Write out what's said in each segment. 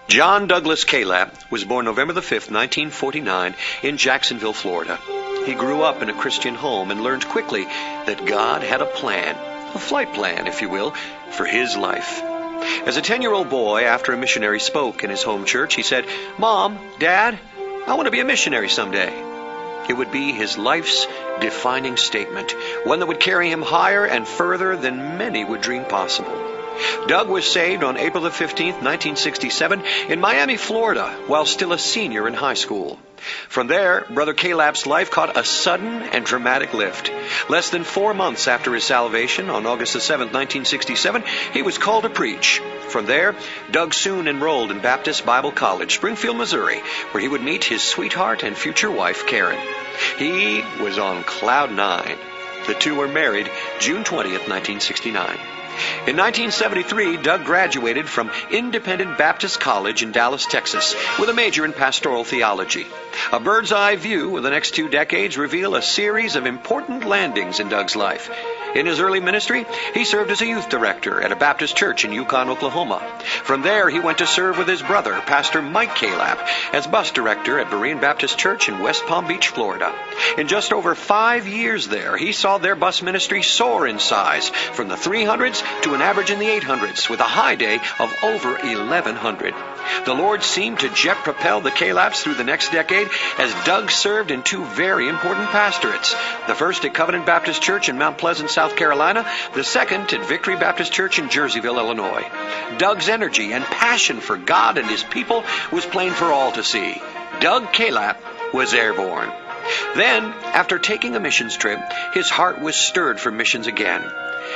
John Douglas Kalapp was born November the 5th, 1949, in Jacksonville, Florida. He grew up in a Christian home and learned quickly that God had a plan, a flight plan, if you will, for his life. As a 10-year-old boy, after a missionary spoke in his home church, he said, "Mom, Dad, I want to be a missionary someday." It would be his life's defining statement, one that would carry him higher and further than many would dream possible. Doug was saved on April the 15th, 1967, in Miami, Florida, while still a senior in high school. From there, Brother Kalapp's life caught a sudden and dramatic lift. Less than 4 months after his salvation, on August the 7th, 1967, he was called to preach. From there, Doug soon enrolled in Baptist Bible College, Springfield, Missouri, where he would meet his sweetheart and future wife, Karen. He was on cloud nine. The two were married June 20th, 1969. In 1973, Doug graduated from Independent Baptist College in Dallas, Texas, with a major in pastoral theology. A bird's eye view of the next 2 decades reveal a series of important landings in Doug's life. In his early ministry, he served as a youth director at a Baptist church in Yukon, Oklahoma. From there, he went to serve with his brother, Pastor Mike Kalapp, as bus director at Berean Baptist Church in West Palm Beach, Florida. In just over 5 years there, he saw their bus ministry soar in size from the 300s to an average in the 800s, with a high day of over 1,100. The Lord seemed to jet propel the Kalapps through the next decade as Doug served in 2 very important pastorates. The first at Covenant Baptist Church in Mount Pleasant, South Carolina. The second at Victory Baptist Church in Jerseyville, Illinois. Doug's energy and passion for God and his people was plain for all to see. Doug Kalapp was airborne. Then, after taking a missions trip, his heart was stirred for missions again.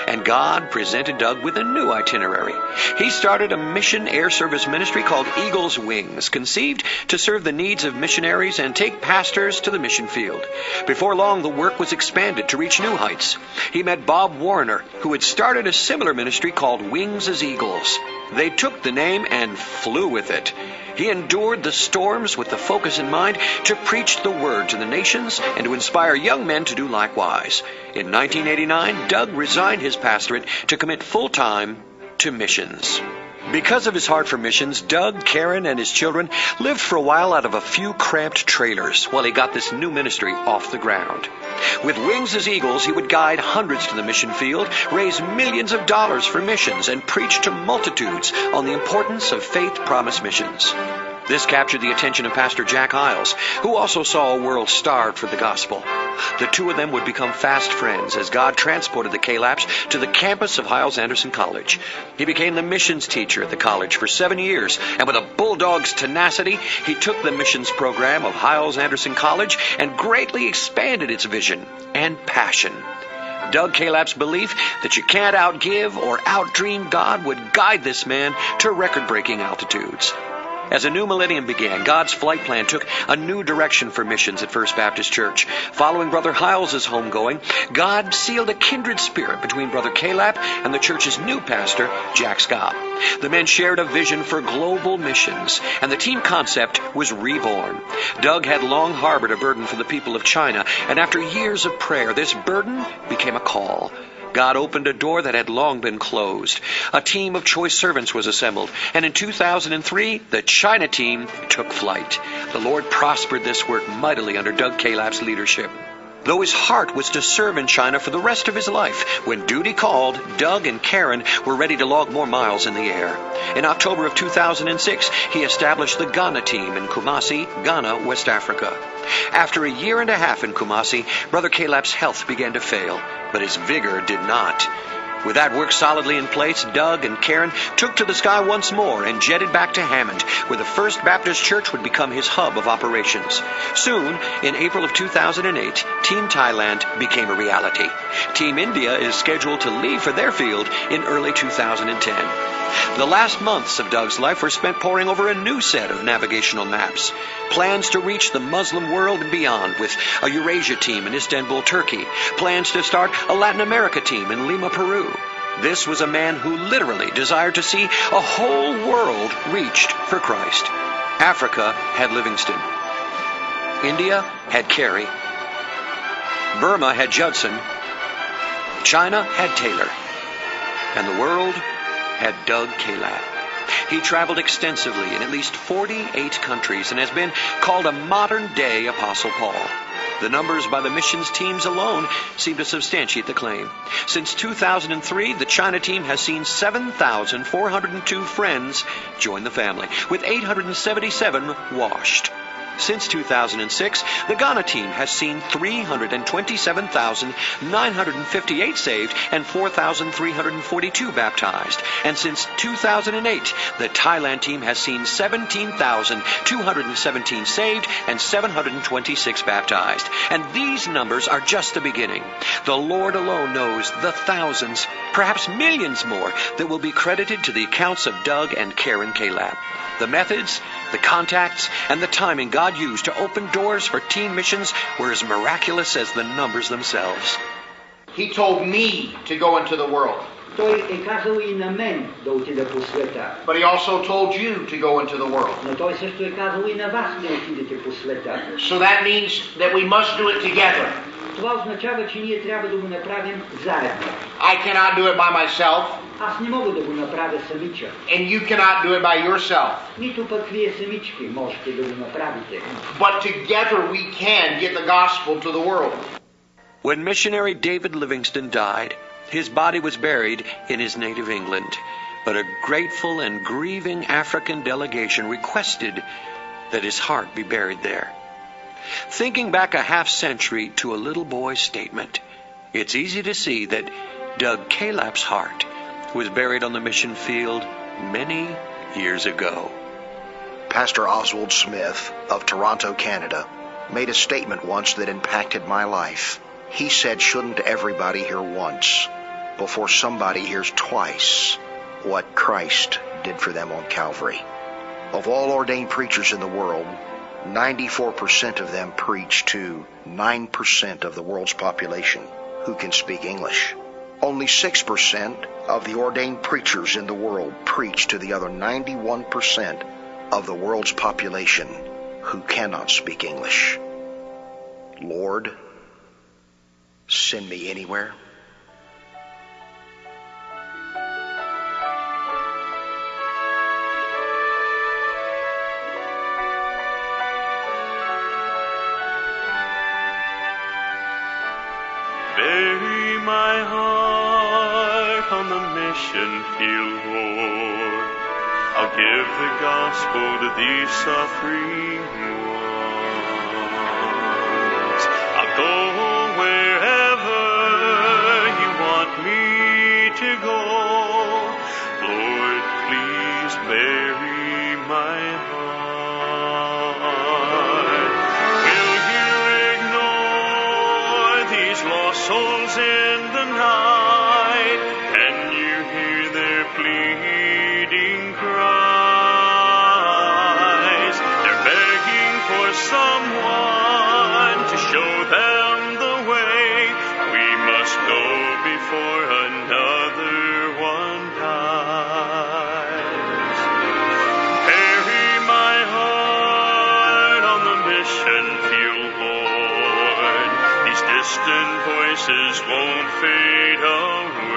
And God presented Doug with a new itinerary. He started a mission air service ministry called Eagle's Wings, conceived to serve the needs of missionaries and take pastors to the mission field. Before long, the work was expanded to reach new heights. He met Bob Warner, who had started a similar ministry called Wings as Eagles. They took the name and flew with it. He endured the storms with the focus in mind to preach the word to the nations and to inspire young men to do likewise. In 1989, Doug resigned his pastorate to commit full-time to missions. Because of his heart for missions, Doug, Karen, and his children lived for a while out of a few cramped trailers while he got this new ministry off the ground. With Wings as Eagles, he would guide hundreds to the mission field, raise millions of dollars for missions, and preach to multitudes on the importance of faith-promise missions. This captured the attention of Pastor Jack Hiles, who also saw a world starved for the gospel. The two of them would become fast friends as God transported the Kalapps to the campus of Hiles-Anderson College. He became the missions teacher at the college for 7 years, and with a bulldog's tenacity, he took the missions program of Hiles-Anderson College and greatly expanded its vision and passion. Doug Kalapp's belief that you can't outgive or outdream God would guide this man to record-breaking altitudes. As a new millennium began, God's flight plan took a new direction for missions at First Baptist Church. Following Brother Hiles' homegoing, God sealed a kindred spirit between Brother Kalapp and the church's new pastor, Jack Scott. The men shared a vision for global missions, and the team concept was reborn. Doug had long harbored a burden for the people of China, and after years of prayer, this burden became a call. God opened a door that had long been closed. A team of choice servants was assembled, and in 2003, the China team took flight. The Lord prospered this work mightily under Doug Kalapp's leadership. Though his heart was to serve in China for the rest of his life, when duty called, Doug and Karen were ready to log more miles in the air. In October of 2006, he established the Ghana team in Kumasi, Ghana, West Africa. After a year and a half in Kumasi, Brother Kalapp's health began to fail, but his vigor did not. With that work solidly in place, Doug and Karen took to the sky once more and jetted back to Hammond, where the First Baptist Church would become his hub of operations. Soon, in April of 2008, Team Thailand became a reality. Team India is scheduled to leave for their field in early 2010. The last months of Doug's life were spent poring over a new set of navigational maps. Plans to reach the Muslim world and beyond with a Eurasia team in Istanbul, Turkey. Plans to start a Latin America team in Lima, Peru. This was a man who literally desired to see a whole world reached for Christ. Africa had Livingston. India had Carey. Burma had Judson. China had Taylor. And the world had Doug Kalapp. He traveled extensively in at least 48 countries and has been called a modern-day Apostle Paul. The numbers by the missions teams alone seem to substantiate the claim. Since 2003, the China team has seen 7,402 friends join the family, with 877 washed. Since 2006, the Ghana team has seen 327,958 saved and 4,342 baptized. And since 2008, the Thailand team has seen 17,217 saved and 726 baptized. And these numbers are just the beginning. The Lord alone knows the thousands, perhaps millions more, that will be credited to the accounts of Doug and Karen Kalapp. The methods, the contacts, and the timing God used to open doors for teen missions were as miraculous as the numbers themselves. He told me to go into the world. Той е казал и на мен да отида по света. But he also told you to go into the world. Но той също е казал и на вас да отидете по света. So that means that we must do it together. Това означава, че ние трябва да го направим заедно. I cannot do it by myself. Аз не мога да го направя самичък. And you cannot do it by yourself. Нито пък вие самички можете да го направите. But together we can get the gospel to the world. When missionary David Livingstone died, his body was buried in his native England. But a grateful and grieving African delegation requested that his heart be buried there. Thinking back a half-century to a little boy's statement, it's easy to see that Doug Kalapp's heart was buried on the mission field many years ago. Pastor Oswald Smith of Toronto, Canada, made a statement once that impacted my life. He said, shouldn't everybody hear once before somebody hears twice what Christ did for them on Calvary? Of all ordained preachers in the world, 94% of them preach to 9% of the world's population who can speak English. Only 6% of the ordained preachers in the world preach to the other 91% of the world's population who cannot speak English. Lord, send me anywhere. Bury my heart on the mission field, Lord. I'll give the gospel to these suffering ones. I'll go wherever you want me to go. Lord, please bury my heart. Will you ignore these lost souls in the night? Can you hear their pleading cries? They're begging for someone to show them the way. We must go before another one dies. Bury my heart on the mission field, Lord. These distant voices won't fade away.